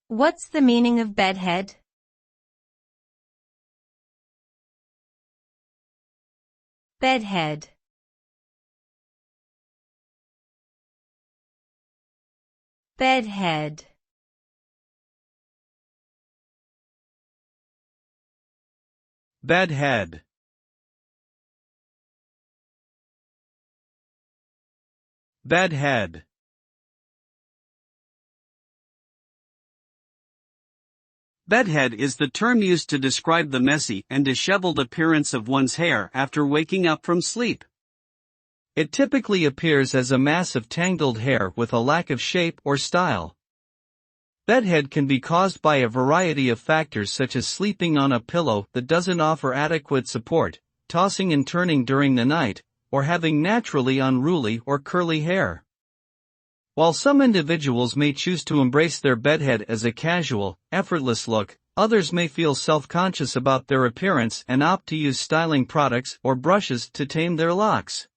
What's the meaning of bedhead? Bedhead. Bedhead. Bedhead. Bedhead. Bedhead is the term used to describe the messy and disheveled appearance of one's hair after waking up from sleep. It typically appears as a mass of tangled hair with a lack of shape or style. Bedhead can be caused by a variety of factors such as sleeping on a pillow that doesn't offer adequate support, tossing and turning during the night, or having naturally unruly or curly hair. While some individuals may choose to embrace their bedhead as a casual, effortless look, others may feel self-conscious about their appearance and opt to use styling products or brushes to tame their locks.